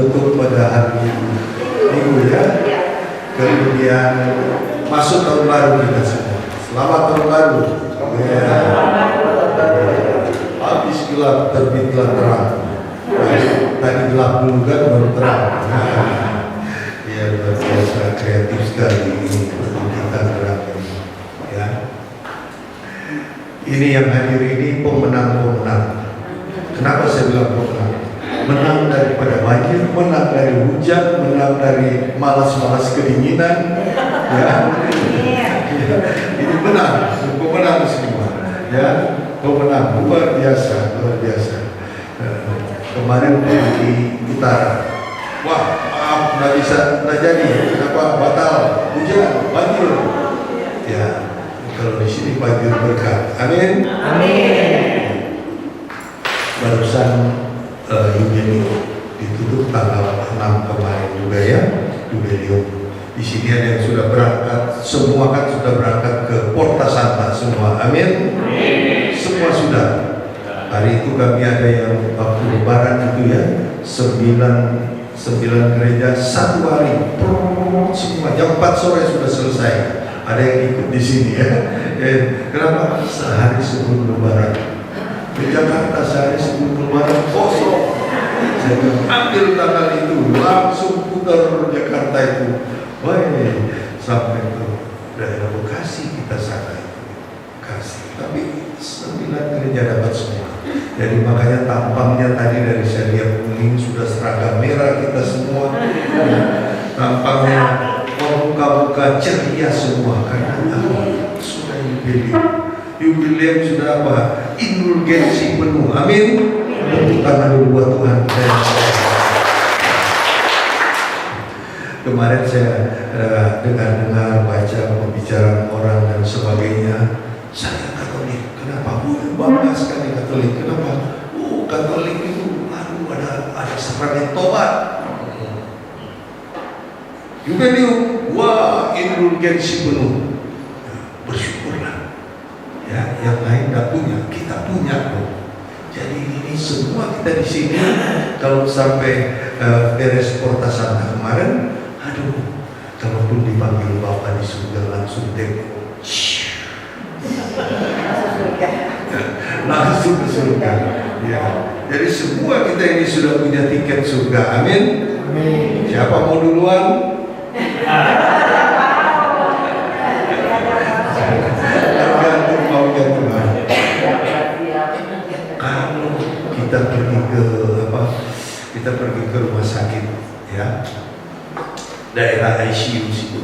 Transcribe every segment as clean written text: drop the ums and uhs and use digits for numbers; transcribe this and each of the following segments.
tutup pada hari Minggu ya. Kemudian masuk tahun baru kita semua. Selamat tahun baru. Ya. Habis gelap terbitlah terang. Tadi gelap dulu kan baru terang. Ya luar biasa kreatif sekali ini kita terangkan. Ya. Ini yang hadir ini pemenang-pemenang. Kenapa saya bilang pemenang? Menang daripada banjir, menang dari hujan, menang dari malas-malas kedinginan. Ya. Ini menang, pemenang semua. Ya, pemenang luar biasa, luar biasa. Kemarin di utara, wah, maaf, nggak bisa, nggak jadi. Kenapa? Batal, hujan, banjir. Ya, kalau di sini banjir berkah. Amin. Amin. Barusan Jubilium ditutup tanggal 6 kemarin juga ya, Jubilium. Di sini ada yang sudah berangkat, semua kan sudah berangkat ke Porta Santa semua. Amin. Semua sudah. Hari itu kami ada yang waktu lebaran itu ya, 9 gereja satu hari, semua jam 4 sore sudah selesai. Ada yang ikut di sini ya. Kenapa? Sehari sebelum lebaran. Di Jakarta sehari sebelum lebaran kosong. Saya ambil tanggal itu, langsung putar Jakarta itu. Wah, sampai ke daerah Bekasi kita sana itu. Bekasi. Tapi 9 gereja dapat semua. Jadi makanya tampangnya tadi dari saya lihat kuning sudah seragam merah kita semua. Tampangnya muka-muka ceria semua karena sudah jubilium. Jubilium sudah apa? Indulgensi penuh. Amin. Tepuk tangan dulu buat Tuhan. Kemarin saya dengar baca pembicaraan orang dan sebagainya. Saya Katolik. Kenapa? Bangga sekali Katolik. Kenapa? Katolik itu ada sakramen tobat. Jubilium, wah, indulgensi penuh. Bersyukurlah. Ya, yang lain tidak punya, kita punya loh. Jadi ini semua kita di sini kalau sampai beres Porta Santa kemarin, aduh, kalaupun dipanggil Bapak di surga langsung tembok, langsung ke surga. Ya, jadi semua kita ini sudah punya tiket surga. Amin. Amin. Siapa mau duluan? Tergantung maunya Tuhan. Kalau kita pergi ke apa? Kita pergi ke rumah sakit, ya, daerah ICU situ.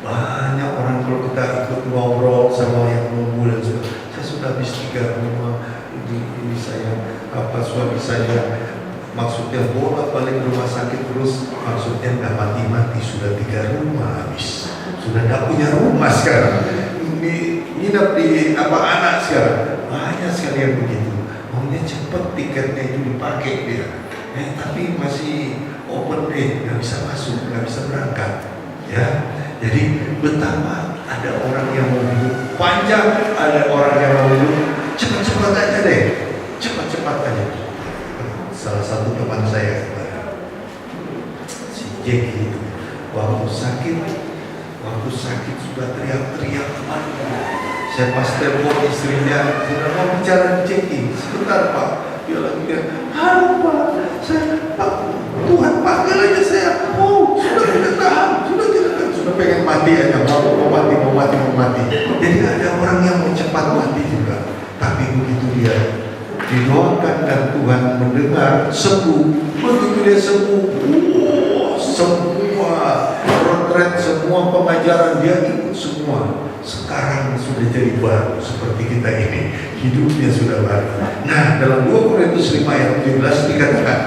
Banyak orang kalau kita ikut ngobrol sama yang nunggu dan saya sudah habis 3 rumah ini saya suami saya maksudnya bolak-balik rumah sakit terus maksudnya nggak mati-mati sudah 3 rumah habis sudah nggak punya rumah sekarang nginap di anak sekarang banyak sekali yang begitu maunya cepet tiketnya itu dipakai dia tapi masih open day nggak bisa masuk nggak bisa berangkat ya. Jadi betapa ada orang yang mau hidup panjang, ada orang yang mau hidup cepat-cepat aja deh, cepat-cepat aja. Salah satu teman saya, si Jeki itu, waktu sakit sudah teriak-teriak, saya pas telepon istrinya, sudah mau bicara Jeki, sebentar Pak, dia lagi halo Pak, Pak, Tuhan panggil aja saya, sudah tidak tahan, sudah pengen mati aja, mau mati. Jadi ada orang yang mau cepat mati juga. Tapi begitu dia didoakan dan Tuhan mendengar sembuh, begitu dia sembuh, semua retret, semua pengajaran dia ikut semua. Sekarang sudah jadi baru seperti kita ini, hidupnya sudah baru. Nah, dalam 2 Korintus 5 ayat 17 dikatakan,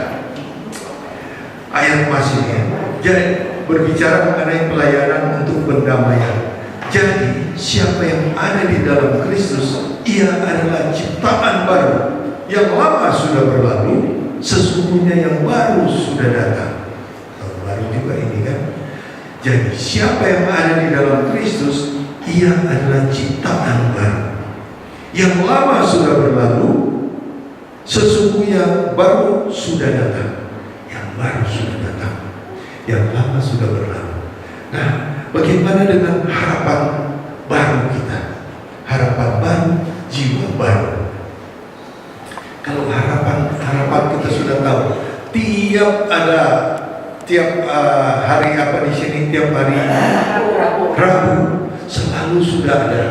ayat masihnya, jadi berbicara mengenai pelayanan untuk pendamaian. Jadi siapa yang ada di dalam Kristus, ia adalah ciptaan baru. Yang lama sudah berlalu, sesungguhnya yang baru sudah datang. Tahun baru juga ini kan. Jadi siapa yang ada di dalam Kristus, ia adalah ciptaan baru. Yang lama sudah berlalu, sesungguhnya baru sudah datang. yang baru sudah datang, yang lama sudah berlalu. Nah, bagaimana dengan harapan baru kita? Harapan baru, jiwa baru. Kalau harapan kita sudah tahu, tiap hari apa di sini, tiap hari Rabu selalu sudah ada.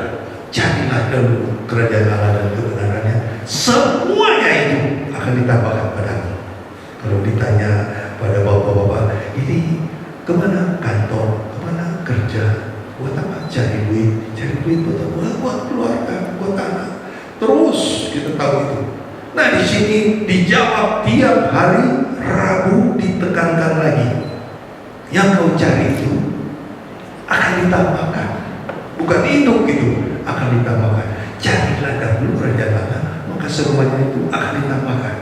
Carilah dahulu kerajaan Allah dan kebenarannya, semuanya itu akan ditambahkan padamu. Kalau ditanya pada bapak-bapak, ini kemana kantor, kemana kerja, buat apa? Cari duit buat apa? Buat keluarga, buat anak. Terus kita tahu itu. Nah, di sini dijawab tiap hari Rabu, ditekankan lagi. Yang kau cari itu akan ditambahkan. Bukan hidup itu, akan ditambahkan. Carilah dahulu kerajaan Allah, maka semuanya itu akan ditambahkan.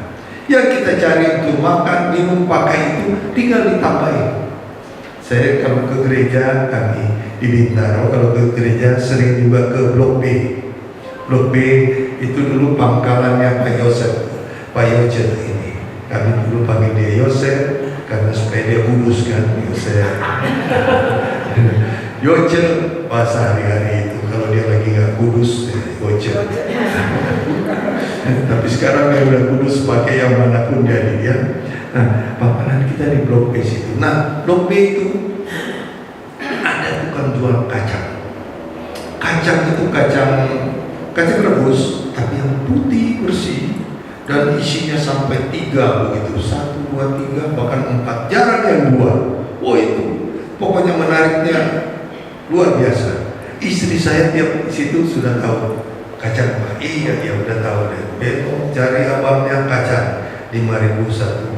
Yang kita cari itu makan, minum, pakai itu tinggal ditambahin. Saya kalau ke gereja, kami di Bintaro, kalau ke gereja sering juga ke Blok B. Blok B itu dulu pangkalannya Pak Yosef, Pak Yosef ini. Kami dulu panggil dia Yosef karena supaya dia kudus kan, Yosef. Yosef bahasa hari-hari itu, kalau dia lagi nggak kudus, Yosef. Tapi sekarang dia udah kudus, pakai yang manapun jadi ya. Nah, pangkalan kita di Blok B situ. Nah, Blok B itu ada tukang jual kacang. Kacang itu kacang rebus, tapi yang putih bersih dan isinya sampai 3 begitu, 1, 2, 3 bahkan 4, jarang yang 2. Oh itu pokoknya menariknya luar biasa. Istri saya tiap situ sudah tahu kacang apa. Iya udah tahu deh. Besok cari abangnya kacang 5.000 satu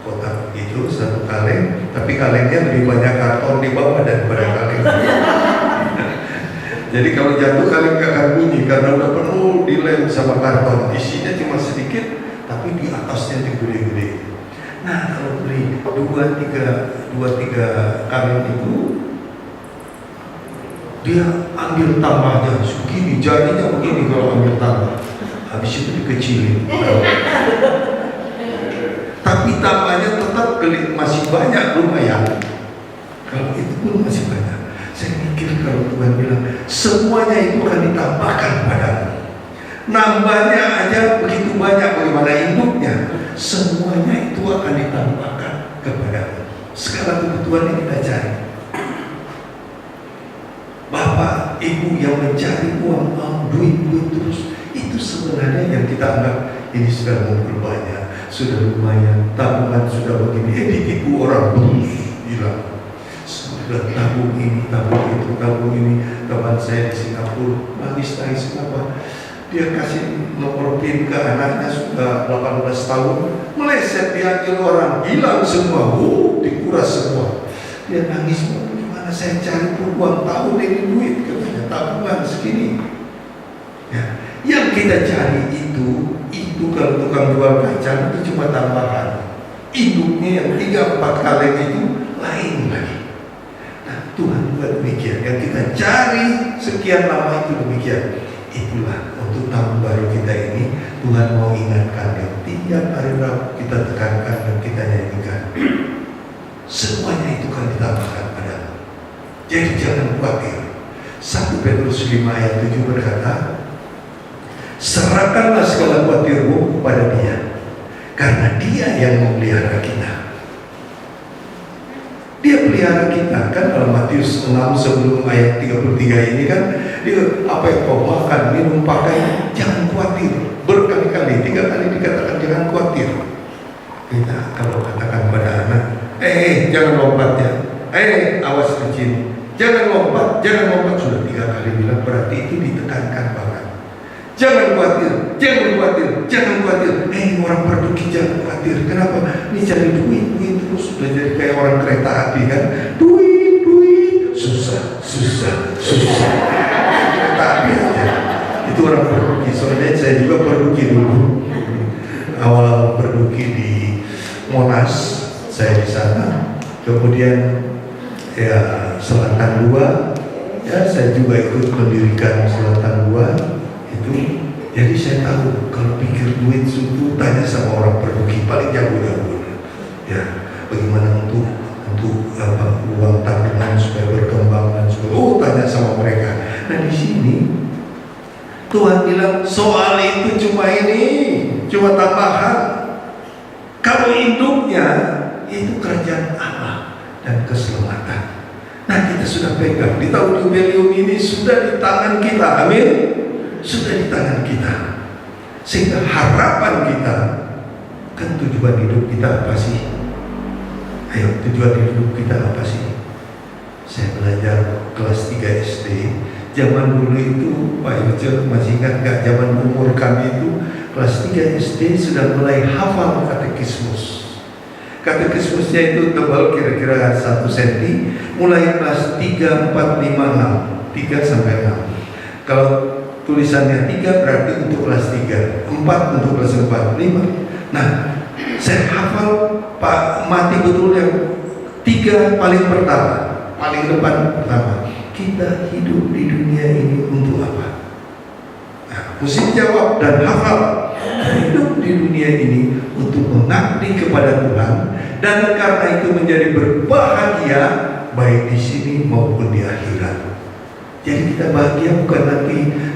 kotak itu, satu kaleng, tapi kalengnya lebih banyak karton di bawah daripada kaleng. Jadi kalau jatuh kaleng gak akan bunyi karena udah penuh dilem sama karton. Isinya cuma sedikit, tapi di atasnya gede-gede. Nah, kalau beli 2-3 kaleng itu, dia ambil tambahnya segini, jadinya begini kalau ambil tambah. Habis itu dikecilin. Tapi tambahnya tetap masih banyak, lumayan. Kalau itu pun masih banyak. Saya mikir kalau Tuhan bilang semuanya itu akan ditambahkan padamu. Nambahnya aja begitu banyak, bagaimana induknya, semuanya itu akan ditambahkan kepadamu. Segala kebutuhan yang kita cari. Bapak, ibu yang mencari uang, duit terus, itu sebenarnya yang kita anggap ini sudah ngumpul banyak, sudah lumayan, tabungan sudah begini, ditipu orang terus hilang. Sudah tabung ini, tabung itu, tabung ini. Teman saya di Singapura, nangis kenapa? Dia kasih nomor PIN ke anaknya sudah 18 tahun, meleset diambil orang, hilang semua, dikuras semua. Dia nangis, gimana saya cari puluhan tahun ini duit, katanya tabungan segini. Ya, yang kita cari itu kalau tukang jual kacang itu cuma tambahan. Induknya yang 3-4 kaleng itu lain lagi. Tuhan buat demikian, yang kita cari sekian lama itu demikian. Itulah untuk tahun baru kita ini, Tuhan mau ingatkan yang tiap hari Rabu kita tekankan dan kita nyanyikan. Semuanya itu kan ditambahkan padamu. Jadi jangan khawatir. 1 Petrus 5 ayat 7 berkata, serahkanlah segala khawatirmu kepada Dia, karena Dia yang memelihara kita. Dia pelihara kita kan. Dalam Matius 6 sebelum ayat 33 ini kan, dia apa yang kau makan, minum, pakai, jangan khawatir. Berkali-kali, 3 kali dikatakan jangan khawatir. Kita kalau katakan pada anak, jangan lompat ya, awas kecil, jangan lompat, sudah 3 kali bilang, berarti itu ditekankan banget. Jangan khawatir. Orang perduki jangan khawatir. Kenapa? Ini cari duit terus sudah jadi kayak orang kereta api kan. Duit, susah. Kereta api aja. Itu orang perduki. Soalnya saya juga perduki dulu. Awal perduki di Monas, saya di sana. Kemudian ya Selatan 2, ya saya juga ikut mendirikan Selatan 2. Jadi saya tahu kalau pikir duit itu tanya sama orang perduki paling jago ya. bagaimana untuk uang tabungan supaya berkembang dan sebagainya. Tanya sama mereka. Nah di sini Tuhan bilang soal itu cuma tambahan. Kalau induknya itu kerajaan Allah dan keselamatan. Nah kita sudah pegang di tahun jubileum ini, sudah di tangan kita, amin. Sudah di tangan kita. Sehingga harapan kita, kan tujuan hidup kita apa sih? Ayo, tujuan hidup kita apa sih? Saya belajar kelas 3 SD. Zaman dulu itu Pak Yocel masih ingat gak? Zaman umur kami itu kelas 3 SD sudah mulai hafal katekismus. Katekismusnya itu tebal kira-kira 1 cm. Mulai kelas 3, 4, 5, 6 3 sampai 6. Kalau tulisannya 3 berarti untuk kelas 3, 4 untuk kelas 4, 5. Nah, saya hafal Pak mati betul yang 3 paling pertama, paling depan pertama. Kita hidup di dunia ini untuk apa? Nah, mesti jawab dan hafal. Hidup di dunia ini untuk mengabdi kepada Tuhan, dan karena itu menjadi berbahagia baik di sini maupun di akhirat. Jadi kita bahagia bukan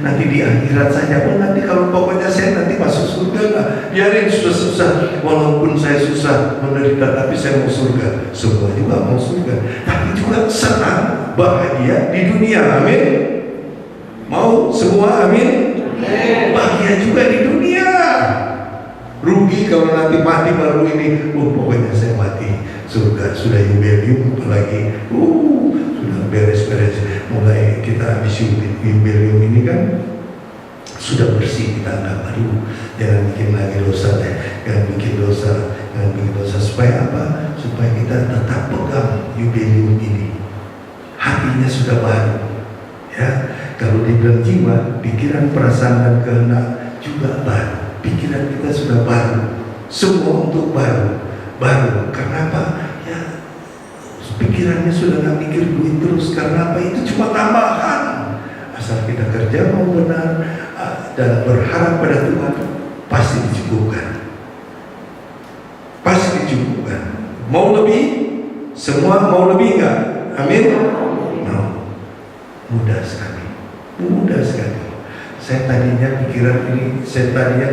nanti di akhirat saja. Oh nanti kalau pokoknya saya nanti masuk surga lah, biarin susah-susah. Walaupun saya susah menderita, tapi saya mau surga. Semua juga mau surga, tapi juga senang bahagia di dunia. Amin. Mau semua amin. Bahagia juga di dunia. Rugi kalau nanti mati baru ini. Pokoknya saya mati surga, sudah jubileum apalagi. Sudah beres-beres. Mulai kita habis jubileum ini kan sudah bersih, kita anggap aduh jangan bikin lagi dosa, jangan bikin dosa supaya apa? Supaya kita tetap pegang jubileum ini. Hatinya sudah baru, ya. Kalau dibilang jiwa, pikiran, perasaan dan kehendak juga baru. Pikiran kita sudah baru, semua untuk baru. Karena apa? Ya, pikirannya sudah nggak mikir duit terus. Karena apa? Itu cuma tambahan. Asal kita kerja mau benar dan berharap pada Tuhan, pasti dicukupkan. Pasti dicukupkan. Mau lebih? Semua mau lebih nggak? Amin. No. Mudah sekali. Saya tadinya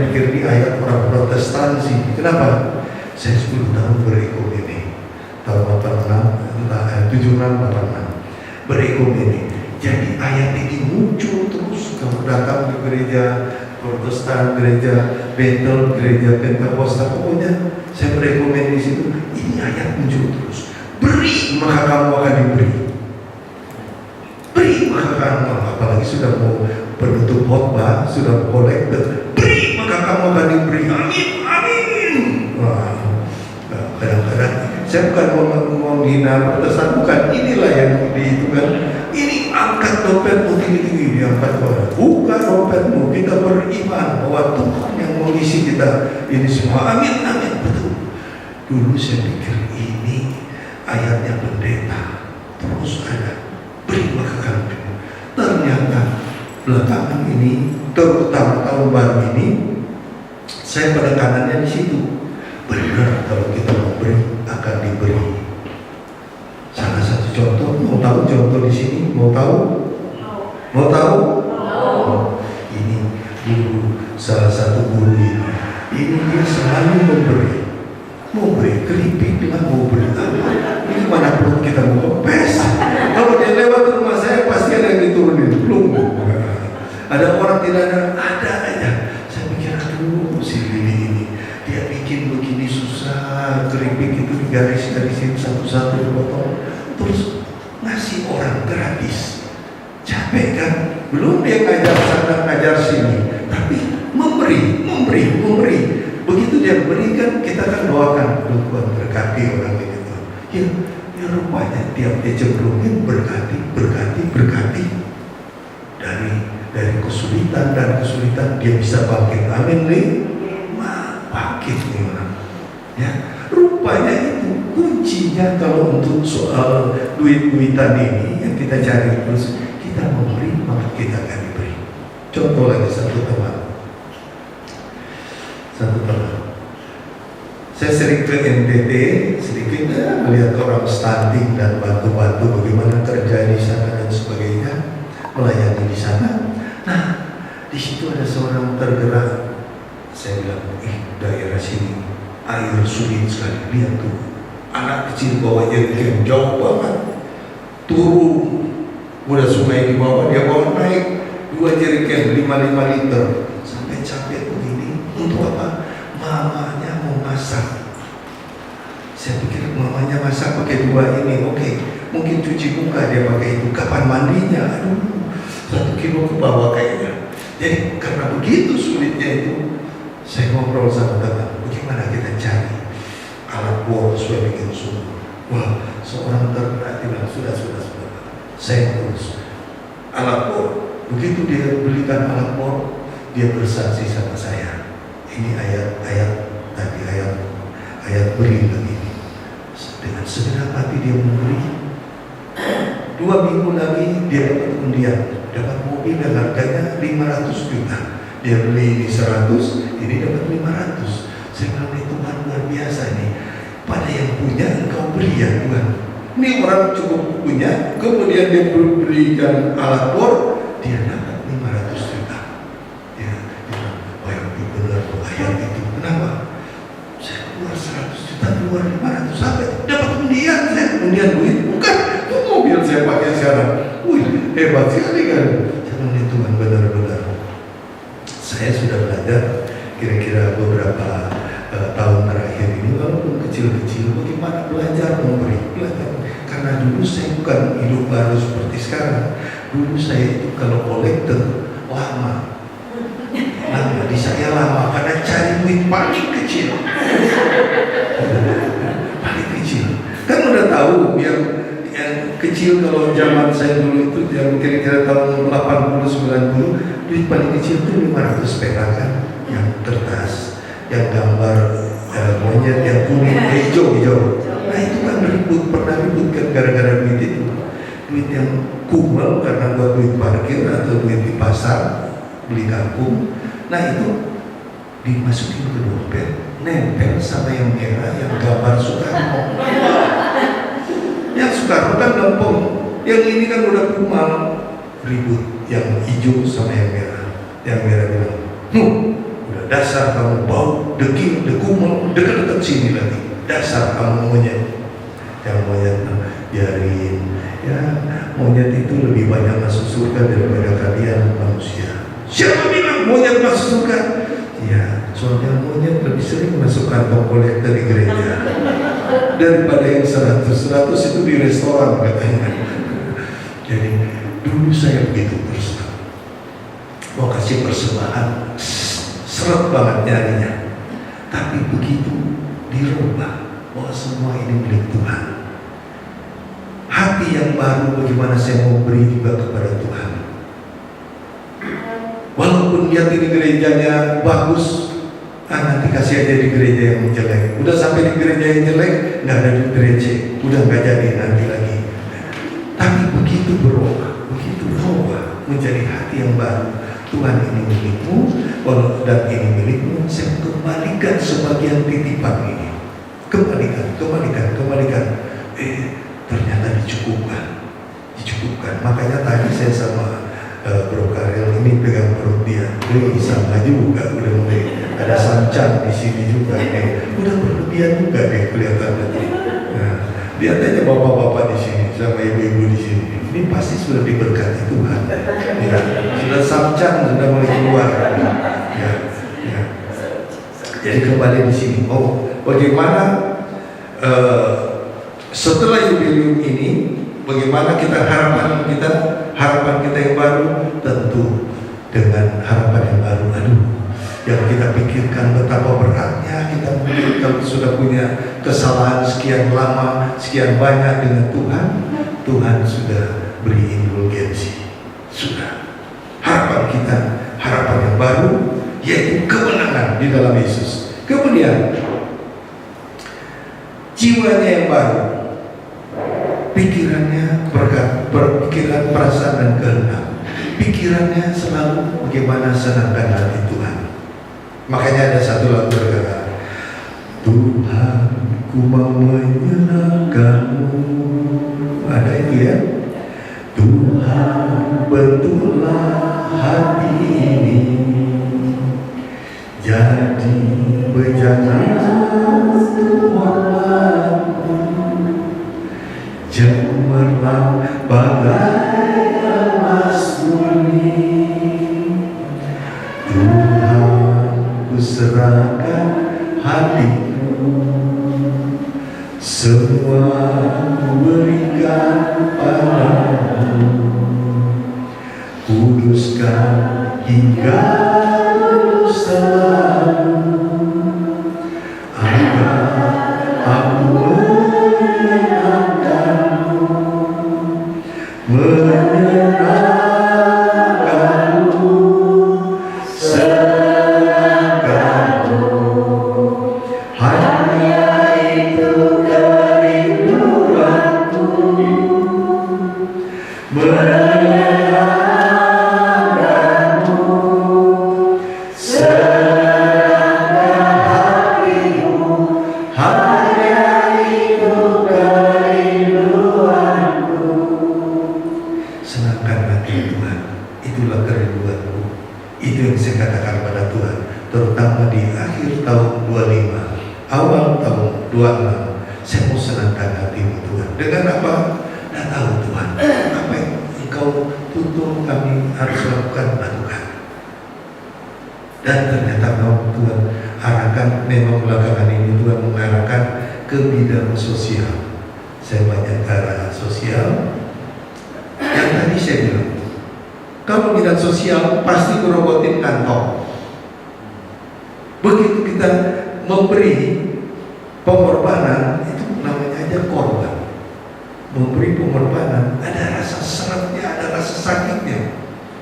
pikir di ayat orang Protestan. Kenapa? Saya 10 tahun berekumeni. Tahun 76, 86 berekumeni. Jadi ayat ini muncul terus kalau datang di gereja Protestan, gereja Bethel, gereja Pentakosta. Pokoknya saya berekumeni di situ. Ini ayat muncul terus. Beri maka kamu akan diberi. Beri maka kamu, apalagi sudah mau penutup khotbah, sudah kolektor. Beri maka kamu akan diberi. Amin. Wah, kadang-kadang saya bukan mau menghina Protestan, bukan. Inilah yang dihitungan. Ini angkat dompetmu tinggi-tinggi, diangkat orang. Bukan dompetmu, kita beriman bahwa Tuhan yang mengisi kita ini semua. Amin. Betul. Dulu saya pikir ini ayatnya pendeta, terus ada beri maka kamu. Ternyata belakangan ini, terutama tahun baru ini, saya penekanannya di situ. Benar, kalau kita memberi akan diberi. Salah satu contoh, mau tahu contoh di sini? Mau tahu? Ini guru, salah satu guru ini dia selalu memberi keripik lah, mau beri apa? Ini mana perut kita mau kempes? Kalau dia lewat rumah saya pasti ada yang diturunin. Belum. Ada orang tidak ada aja. Saya pikir aduh si Lili ini dia bikin begini susah, keripik itu digaris-garisin satu-satu dipotong, terus ngasih orang gratis. Capek kan? Belum dia ngajar sana ngajar sini, tapi memberi. Begitu dia berikan, kita kan doakan Tuhan berkati orang itu. Ya rupanya tiap dia cemplungin berkati. Dari kesulitan dia bisa bangkit. Amin nih. Bangkit nih orang. Ya, rupanya itu kuncinya kalau untuk soal duit-duitan ini yang kita cari terus, kita memberi maka kita akan diberi. Contoh lagi satu teman. Saya sering ke NTT, sedikit melihat orang stunting dan bantu-bantu bagaimana kerja di sana dan sebagainya, melayani di sana. Nah, di situ ada seorang tergerak. Saya bilang, daerah sini air sulit sekali. Lihat tuh, anak kecil bawa jerigen jauh banget, turun, udah sungai di bawah, dia bawa naik 2 jerigen 5 liter sampai capek begini. Untuk apa? Mamanya mau masak. Saya pikir mamanya masak pakai 2 ini, oke. Mungkin cuci muka dia pakai itu. Kapan mandinya? Aduh, 1 kilo ke bawah kayaknya. Jadi karena begitu sulitnya itu, saya ngobrol sama teman, bagaimana kita cari alat bor supaya bikin sumur. Wah, seorang ternak bilang, sudah. Saya urus alat bor. Begitu dia belikan alat bor, dia bersaksi sama saya. Ini ayat beri lagi. Dengan segenap hati dia memberi. 2 minggu lagi dia dapat undian, dapat mobil yang harganya 500 juta. Dia beli ini 100, ini dapat 500. Saya bilang, Tuhan luar biasa nih. Pada yang punya engkau beri ya Tuhan. Ini orang cukup punya, kemudian dia berikan alat bor, dia dapat 500 juta. Ya, dia bilang, wah itu benar ayat itu. Kenapa? Saya keluar 100 juta, keluar 500 sampai dapat undian. Saya undian duit, bukan itu mobil saya pakai sekarang. Wih, hebat sekali kan. Saya bilang, Tuhan benar-benar. Saya sudah belajar kira-kira beberapa tahun terakhir ini, walaupun kecil-kecil, bagaimana belajar memberi, belajar. Karena dulu saya bukan hidup baru seperti sekarang. Dulu saya itu kalau kolektor lama, di saya lama karena cari duit paling kecil. Paling kecil. Kan udah tahu yang kecil kalau zaman saya dulu itu yang kira-kira tahun 80-90, duit paling kecil itu 500 perak kan, yang kertas, yang gambar monyet yang kuning, hijau. Nah itu kan pernah ribut kan gara-gara duit itu. Duit yang kumel karena buat duit parkir atau duit di pasar, beli kangkung. Nah itu dimasukin ke dompet, nempel sama yang merah yang gambar Soekarno. Yang Soekarno kan lempeng, yang ini kan udah kumal, ribut yang hijau sama yang merah. Yang merah bilang, udah dasar kamu bau, dekumel, dekat-dekat sini lagi. Dasar kamu monyet. Yang monyet biarin. Ya, monyet itu lebih banyak masuk surga daripada kalian manusia. Siapa bilang monyet masuk surga? Ya, soalnya monyet lebih sering masuk kantong kolektor di gereja daripada yang 100 itu di restoran katanya. Jadi dulu saya begitu terus mau kasih persembahan, seret banget nyarinya. Tapi begitu dirubah bahwa semua ini milik Tuhan. Hati yang baru, bagaimana saya mau beri juga kepada Tuhan. Walaupun lihat ini gerejanya bagus, nanti kasih aja di gereja yang jelek. Udah sampai di gereja yang jelek, nggak ada di gereja, udah nggak jadi nanti lagi. Tapi begitu berubah menjadi hati yang baru. Tuhan ini milikmu, dan ini milikmu. Saya kembalikan sebagian titipan ini. Kembalikan. Ternyata dicukupkan. Makanya tadi saya sama Bro Karel ini pegang perut dia. Sama juga udah mulai ada sancan di sini juga. Udah berlebihan juga deh kelihatannya. Nah, lihat aja bapak-bapak di sini sama ibu-ibu di sini. Ini pasti sudah diberkati Tuhan. Ya, sudah sancan sudah mulai keluar. Ya. Jadi kembali di sini. Bagaimana setelah jubileum ini, bagaimana harapan kita yang baru, tentu dengan harapan yang baru. Yang kita pikirkan betapa beratnya kita mungkin kalau sudah punya kesalahan sekian lama, sekian banyak dengan Tuhan sudah beri indulgensi. Sudah. Harapan yang baru, yaitu kemenangan di dalam Yesus. Kemudian jiwanya yang baru, pikirannya berpikiran, perasaan dan kehendak. Pikirannya selalu bagaimana senangkan hati Tuhan. Makanya ada satu lagu berkata, Tuhan, ku mau menyenangkan-Mu. Ada itu ya. Tuhan, betullah hati ini jadi bejana Tuhanku, cemerlang bagai emas murni. Tuhan, ku serahkan hatiku, semua ku berikan padamu. Kuduskan hingga selalu, agar aku menyenangkan-Mu, menyenangkan-Mu, serahkan-Mu. Hanya itu kerinduanku, menyenangkan-Mu, serahkan hatimu. Hanya itu kerinduanku. Senangkan hati Tuhan, itulah kerinduanku. Itu yang saya katakan pada Tuhan, terutama di akhir tahun 25, awal tahun 26. Saya mau senangkan hatimu Tuhan. Dengan apa? Tidak tahu Tuhan, apa yang Engkau tuntut kami harus lakukan, lakukan. Dan ternyata Tuhan arahkan, memang belakangan ini Tuhan mengarahkan ke bidang sosial. Saya banyak ke arah sosial. Yang tadi saya bilang, kalau bidang sosial pasti merobotin kantong. Begitu kita memberi pengorbanan, itu namanya aja korban. Memberi pengorbanan, ada rasa seretnya, ada rasa sakitnya.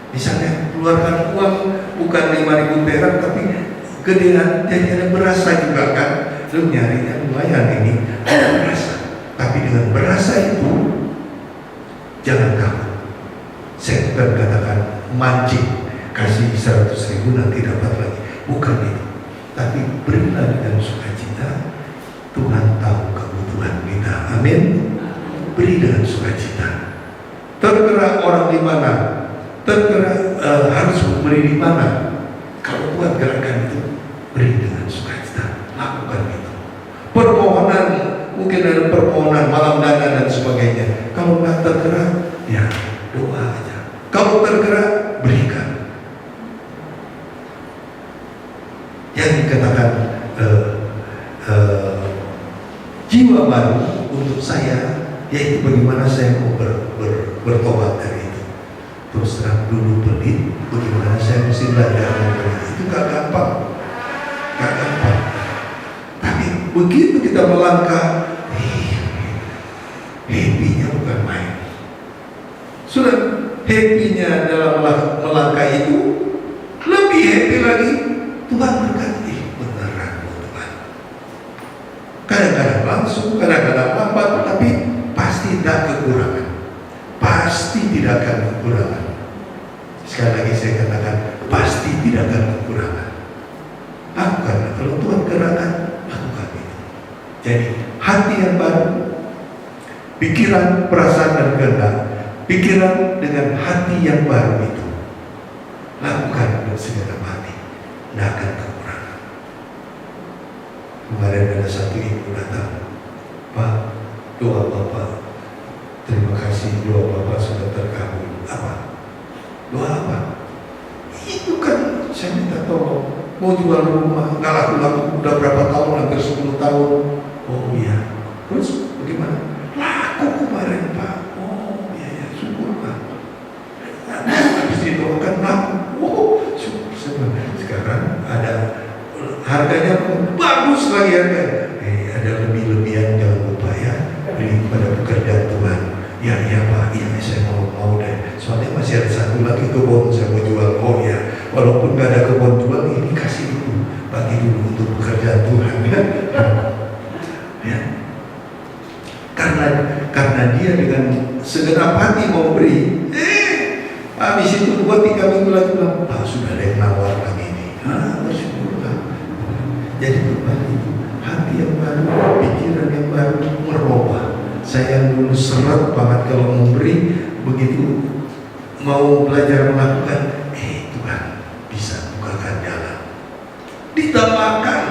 Misalnya keluarkan uang bukan 5.000 perak, tapi gedean, jadi ada berasa juga kan. Lu nyarinya lumayan ini, ada berasa. Tapi dengan berasa itu, jangan takut. Saya bukan katakan mancing, kasih 100.000 nanti dapat lagi. Bukan itu. Tapi berilah dengan sukacita. Tuhan tahu kebutuhan kita. Amin. Beri dengan sukacita. Tergerak orang di mana? Tergerak harus memberi di mana? Kalau Tuhan gerakan itu, beri dengan sukacita. Lakukan itu. Permohonan, mungkin ada permohonan malam dana dan sebagainya. Kalau nggak tergerak, ya doa aja. Kalau tergerak, berikan. Yang dikatakan jiwa baru untuk saya, yaitu bagaimana saya mau bertobat dari itu. Terus terang dulu pelit, bagaimana saya mesti belajar dari itu. Gak gampang, gak gampang. Tapi begitu kita melangkah, happy-nya bukan main. Sudah happy-nya dalam melangkah itu, lebih happy lagi. Tuhan berkati, beneran Tuhan. Kadang-kadang langsung, kadang-kadang lambat, tapi pasti tidak kekurangan. Pasti tidak akan kekurangan. Sekali lagi saya katakan, pasti tidak akan kekurangan. Lakukan, kalau Tuhan gerakan, lakukan itu. Jadi hati yang baru, pikiran, perasaan dan kehendak, pikiran dengan hati yang baru itu, lakukan dengan segenap hati, tidak akan kekurangan. Kemarin ada satu ibu datang, Pak, doa Bapak, terima kasih, doa Bapak sudah terkabul. Apa? Doa apa? Itu kan saya minta tolong, mau jual rumah, nggak laku-laku, udah berapa tahun, hampir 10 tahun. Oh iya, terus bagaimana? Laku kemarin Pak. Oh iya ya, syukur Pak. Habis didoakan laku. Oh syukur. Sekarang ada harganya bagus lagi harga. Ada lebih-lebihan, jangan lupa ya, beri kepada pekerjaan Tuhan. Ya Pak, iya saya mau deh. Soalnya masih ada satu lagi kebun saya mau jual. Oh ya, walaupun nggak ada kebun jual, ini kasih dulu, bagi dulu untuk pekerjaan Tuhan ya. Ya. Karena dia dengan segenap hati mau beri. Habis itu 2-3 minggu lagi bilang, Pak sudah ada yang nawar lagi ini. Bersyukurlah. Jadi berbagi itu hati yang baru, pikiran yang baru, merubah. Saya yang dulu seret banget kalau memberi, begitu mau belajar melakukan, Tuhan bisa bukakan jalan. Ditambahkan,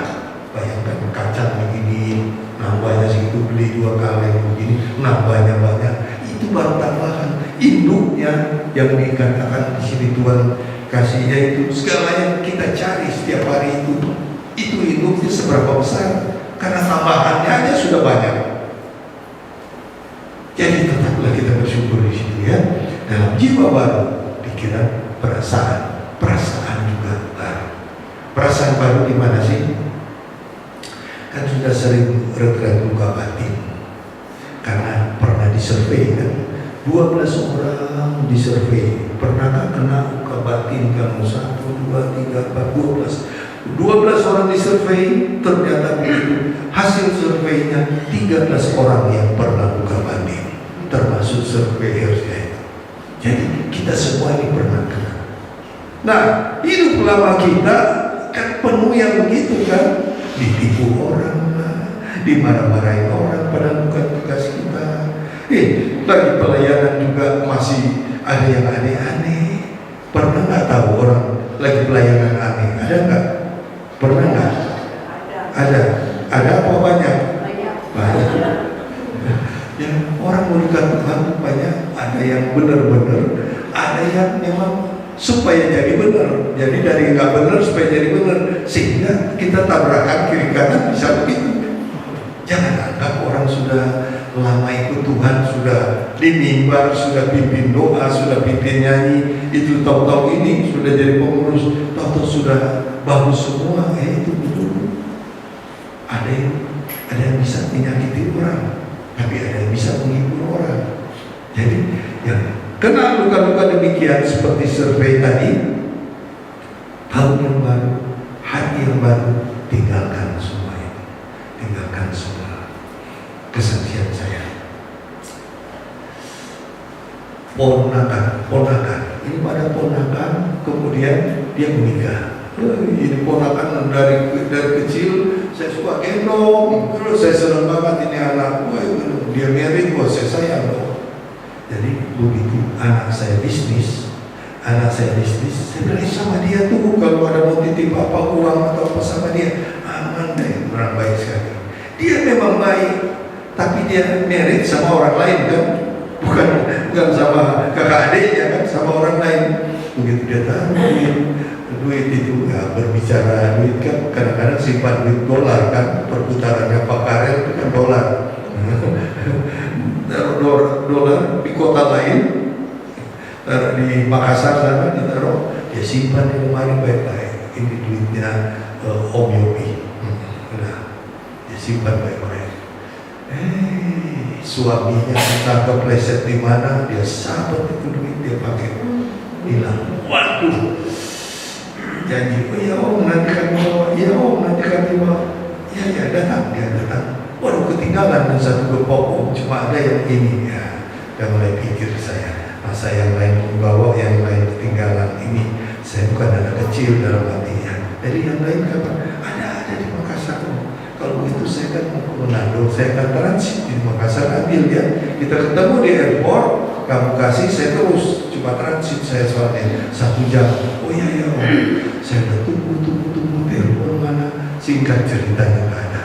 bayangkan kacang begini, nambahnya segitu, beli 2 kali begini, nambahnya banyak. Itu baru tambahan. Induknya yang dikatakan di sini Tuhan kasihnya itu segala yang kita cari setiap hari itu induknya seberapa besar? Karena tambahannya aja sudah banyak. Jadi tetaplah kita bersyukur di situ ya. Dalam jiwa baru, pikiran, perasaan juga baru. Perasaan baru di mana sih? Kan sudah sering retret luka batin. Karena pernah disurvei kan, 12 orang disurvei, pernahkah kena luka batin kamu? 1, 2, 3, 4, 12 orang disurvei, ternyata begitu. Hasil surveinya 13 orang yang pernah luka batin, termasuk surveyornya itu. Jadi kita semua ini pernah kena. Nah, hidup lama kita kan penuh yang begitu kan, ditipu orang, dimarah-marahin orang, padahal bukan tugas kita. Lagi pelayanan juga masih ada yang aneh-aneh. Pernah nggak tahu orang lagi pelayanan aneh? Ada nggak? Pernah nggak? Ada. Ada apa banyak? Banyak. Ya, orang mau dekat Tuhan banyak. Ada yang benar-benar, ada yang memang supaya jadi benar. Jadi dari nggak benar supaya jadi benar, sehingga kita tabrakan kiri kanan bisa begitu. Jangan anggap orang sudah lama ikut Tuhan, sudah di mimbar, sudah pimpin doa, sudah pimpin nyanyi, itu tahu-tahu ini sudah jadi pengurus, tahu-tahu sudah bagus semua. Itu betul. Ada yang bisa menyakiti orang, tapi ada yang bisa menghibur orang. Jadi yang kena luka-luka demikian seperti survei tadi, tahun yang baru, hati yang baru, tinggalkan semua ini, tinggalkan semua kesaksian saya. Ponakan, ini pada ponakan, kemudian dia menikah. Ini ponakan dari kecil saya suka gendong, terus saya senang banget ini anak. Dia married, saya sayang loh. Jadi begitu anak saya bisnis, saya bilang sama dia tuh kalau ada mau titip apa uang atau apa sama dia, aman deh, orang baik sekali. Dia memang baik, tapi dia married sama orang lain kan, bukan sama kakak adiknya kan, sama orang lain. Begitu dia taruh duit itu, ya berbicara duit kan, kadang-kadang simpan duit dolar kan, perputarannya Pak Karel itu kan dolar. Taruh dolar di kota lain, taruh di Makassar sana, ditaruh, dia simpan di lemari baik-baik. Ini duitnya Om Yopi. Nah, dia simpan baik-baik. Suaminya entah kepleset di mana, dia sabet itu duit, dia pakai, hilang. Waduh, janji, ya Om nanti kan bawa, ya Om nanti kan bawa. Ya datang, dia datang. Waduh, ketinggalan dan satu gepok, cuma ada yang ini ya. Dan mulai pikir saya, masa yang lain membawa, yang lain ketinggalan ini. Saya bukan anak kecil dalam hatinya. Jadi yang lain kapan? Ada di Makassar. Kalau begitu saya kan mau ke Manado, saya akan transit di Makassar, ambil ya. Kita ketemu di airport, kamu kasih, saya terus cuma transit saya soalnya 1 jam. Oh iya ya Om, saya udah tunggu telepon mana? Singkat ceritanya nggak ada.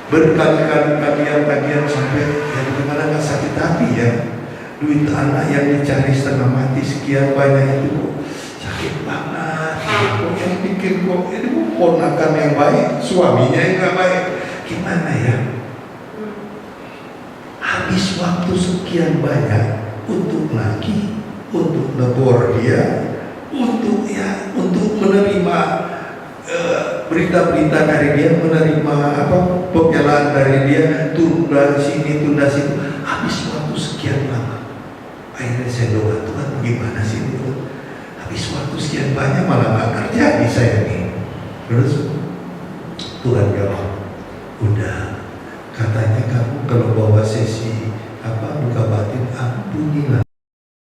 Berkali-kali tagihan sampai yang gimana nggak sakit hati ya. Duit anak yang dicari setengah mati sekian banyak itu sakit banget. Kok yang pikir kok ini ponakan yang baik, suaminya yang nggak baik, gimana ya? Habis waktu sekian banyak untuk lagi, untuk nebor dia, untuk menerima berita-berita dari dia, menerima pembelaan dari dia, tunda sini, tunda situ, habis waktu sekian lama. Akhirnya saya doa, Tuhan gimana sih itu? Habis waktu sekian banyak malah nggak kerja di saya nih. Terus Tuhan jawab, udah, katanya kamu kalau bawa sesi luka batin, ampunilah